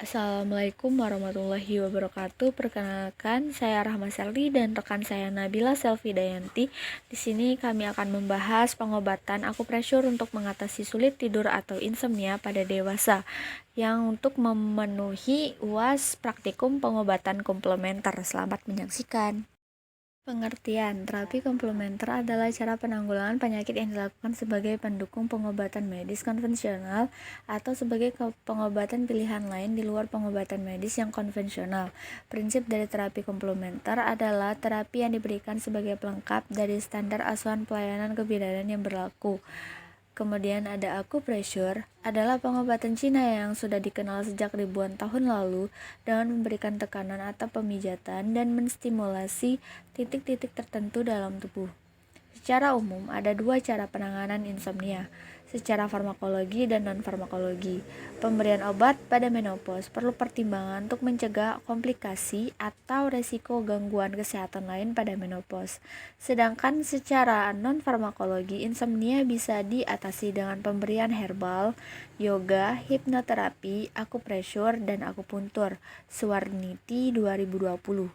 Assalamualaikum warahmatullahi wabarakatuh. Perkenalkan, saya Rahma Selvi dan rekan saya Nabila Selvi Dayanti. Di sini kami akan membahas pengobatan akupresur untuk mengatasi sulit tidur atau insomnia pada dewasa yang untuk memenuhi UAS praktikum pengobatan komplementer. Selamat menyaksikan. Pengertian, terapi komplementer adalah cara penanggulangan penyakit yang dilakukan sebagai pendukung pengobatan medis konvensional atau sebagai pengobatan pilihan lain di luar pengobatan medis yang konvensional. Prinsip dari terapi komplementer adalah terapi yang diberikan sebagai pelengkap dari standar asuhan pelayanan kebidanan yang berlaku. Kemudian ada akupressure, adalah pengobatan Cina yang sudah dikenal sejak ribuan tahun lalu dengan memberikan tekanan atau pemijatan dan menstimulasi titik-titik tertentu dalam tubuh. Secara umum, ada dua cara penanganan insomnia, secara farmakologi dan non-farmakologi. Pemberian obat pada menopause perlu pertimbangan untuk mencegah komplikasi atau resiko gangguan kesehatan lain pada menopause. Sedangkan secara non-farmakologi, insomnia bisa diatasi dengan pemberian herbal, yoga, hipnoterapi, akupresur, dan akupuntur. Suwarniti 2020.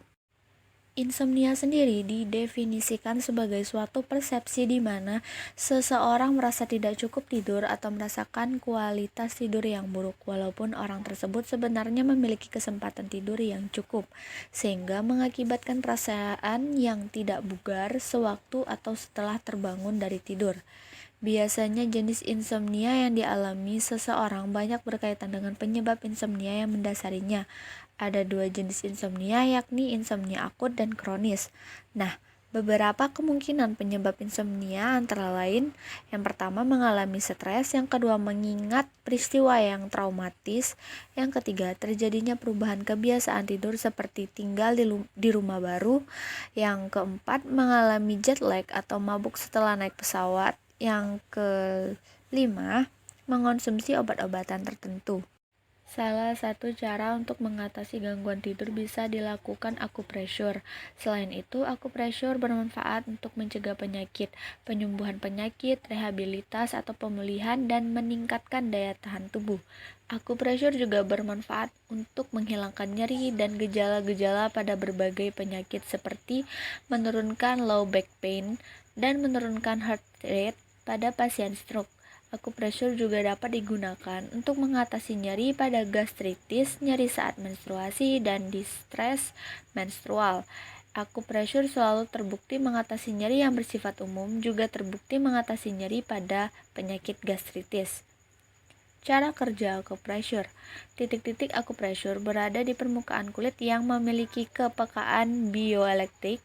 Insomnia sendiri didefinisikan sebagai suatu persepsi di mana seseorang merasa tidak cukup tidur atau merasakan kualitas tidur yang buruk, walaupun orang tersebut sebenarnya memiliki kesempatan tidur yang cukup, sehingga mengakibatkan perasaan yang tidak bugar sewaktu atau setelah terbangun dari tidur. Biasanya jenis insomnia yang dialami seseorang banyak berkaitan dengan penyebab insomnia yang mendasarinya. Ada dua jenis insomnia, yakni insomnia akut dan kronis. Nah, beberapa kemungkinan penyebab insomnia antara lain, yang pertama mengalami stres, yang kedua mengingat peristiwa yang traumatis, yang ketiga terjadinya perubahan kebiasaan tidur seperti tinggal di rumah baru, yang keempat mengalami jet lag atau mabuk setelah naik pesawat, yang kelima mengonsumsi obat-obatan tertentu. Salah satu cara untuk mengatasi gangguan tidur bisa dilakukan akupresur. Selain itu, akupresur bermanfaat untuk mencegah penyakit, penyembuhan penyakit, rehabilitas atau pemulihan, dan meningkatkan daya tahan tubuh. Akupresur juga bermanfaat untuk menghilangkan nyeri dan gejala-gejala pada berbagai penyakit seperti menurunkan low back pain dan menurunkan heart rate pada pasien stroke. Akupresur juga dapat digunakan untuk mengatasi nyeri pada gastritis, nyeri saat menstruasi, dan distres menstrual. Akupresur selalu terbukti mengatasi nyeri yang bersifat umum, juga terbukti mengatasi nyeri pada penyakit gastritis. Cara kerja akupresur. Titik-titik akupresur berada di permukaan kulit yang memiliki kepekaan bioelektrik.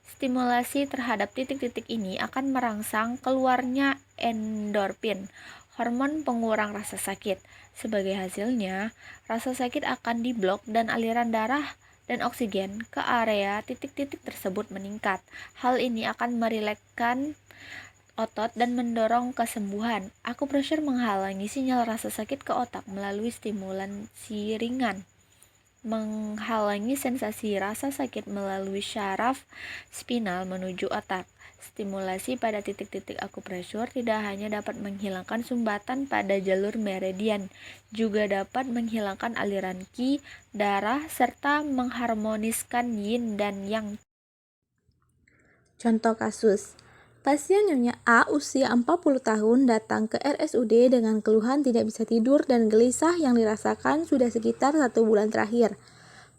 Stimulasi terhadap titik-titik ini akan merangsang keluarnya endorfin, hormon pengurang rasa sakit. Sebagai hasilnya, rasa sakit akan diblok dan aliran darah dan oksigen ke area titik-titik tersebut meningkat. Hal ini akan merilekskan otot dan mendorong kesembuhan. Akupresur menghalangi sinyal rasa sakit ke otak melalui stimulansi ringan, menghalangi sensasi rasa sakit melalui syaraf spinal menuju otak. Stimulasi pada titik-titik akupresur tidak hanya dapat menghilangkan sumbatan pada jalur meridian, juga dapat menghilangkan aliran qi darah serta mengharmoniskan yin dan yang. Contoh kasus, pasien Nyonya A usia 40 tahun datang ke RSUD dengan keluhan tidak bisa tidur dan gelisah yang dirasakan sudah sekitar 1 bulan terakhir.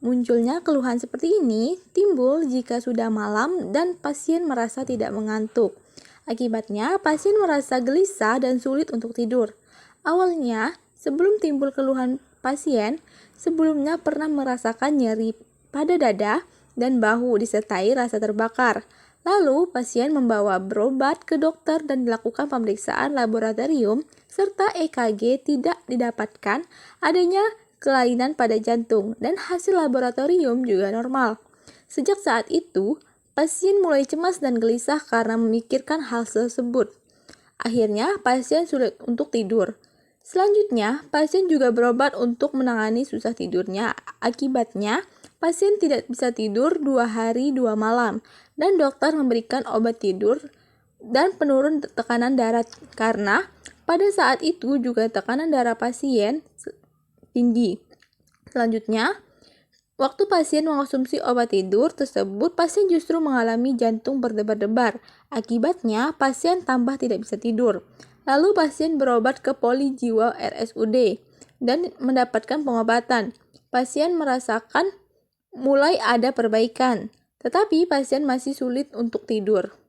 Munculnya keluhan seperti ini timbul jika sudah malam dan pasien merasa tidak mengantuk. Akibatnya, pasien merasa gelisah dan sulit untuk tidur. Awalnya, sebelum timbul keluhan pasien, sebelumnya pernah merasakan nyeri pada dada dan bahu disertai rasa terbakar. Lalu, pasien membawa berobat ke dokter dan dilakukan pemeriksaan laboratorium serta EKG tidak didapatkan adanya kelainan pada jantung dan hasil laboratorium juga normal. Sejak saat itu, pasien mulai cemas dan gelisah karena memikirkan hal tersebut. Akhirnya, pasien sulit untuk tidur. Selanjutnya, pasien juga berobat untuk menangani susah tidurnya. Akibatnya, pasien tidak bisa tidur 2 hari 2 malam dan dokter memberikan obat tidur dan penurun tekanan darah karena pada saat itu juga tekanan darah pasien tinggi. Selanjutnya, waktu pasien mengonsumsi obat tidur tersebut, pasien justru mengalami jantung berdebar-debar. Akibatnya, pasien tambah tidak bisa tidur. Lalu pasien berobat ke Polijiwa RSUD dan mendapatkan pengobatan. Pasien merasakan mulai ada perbaikan, tetapi pasien masih sulit untuk tidur.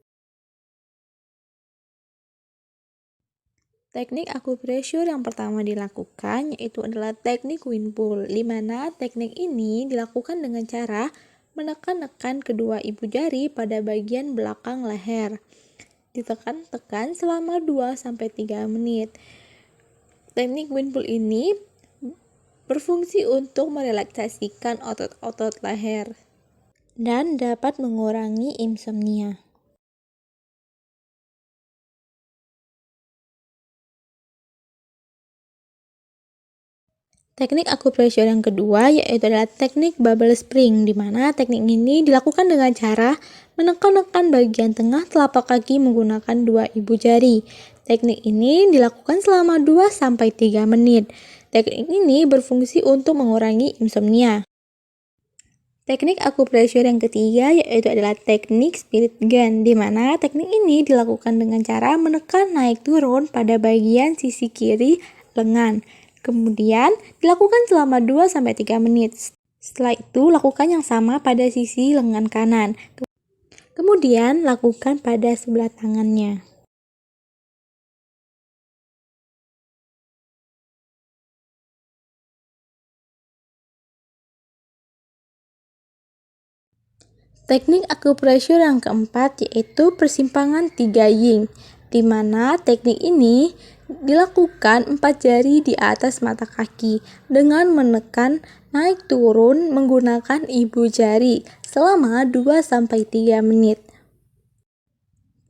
Teknik akupressure yang pertama dilakukan yaitu adalah teknik Wind-Pull, di mana teknik ini dilakukan dengan cara menekan-nekan kedua ibu jari pada bagian belakang leher. Ditekan-tekan selama 2-3 menit. Teknik Wind-Pull ini berfungsi untuk merelaksasikan otot-otot leher dan dapat mengurangi insomnia. Teknik akupressure yang kedua yaitu adalah teknik bubble spring, di mana teknik ini dilakukan dengan cara menekan-nekan bagian tengah telapak kaki menggunakan 2 ibu jari. Teknik ini dilakukan selama 2-3 menit. Teknik ini berfungsi untuk mengurangi insomnia. Teknik akupressure yang ketiga yaitu adalah teknik spirit gun, di mana teknik ini dilakukan dengan cara menekan naik turun pada bagian sisi kiri lengan. Kemudian dilakukan selama 2-3 menit. Setelah itu lakukan yang sama pada sisi lengan kanan. Kemudian lakukan pada sebelah tangannya. Teknik akupressure yang keempat yaitu persimpangan 3 yin, di mana teknik ini dilakukan 4 jari di atas mata kaki dengan menekan naik turun menggunakan ibu jari selama 2-3 menit.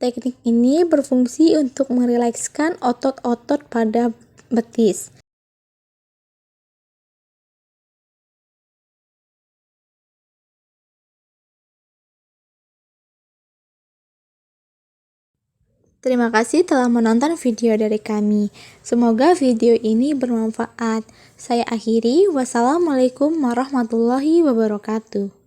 Teknik ini berfungsi untuk merilekskan otot-otot pada betis. Terima kasih telah menonton video dari kami. Semoga video ini bermanfaat. Saya akhiri. Wassalamualaikum warahmatullahi wabarakatuh.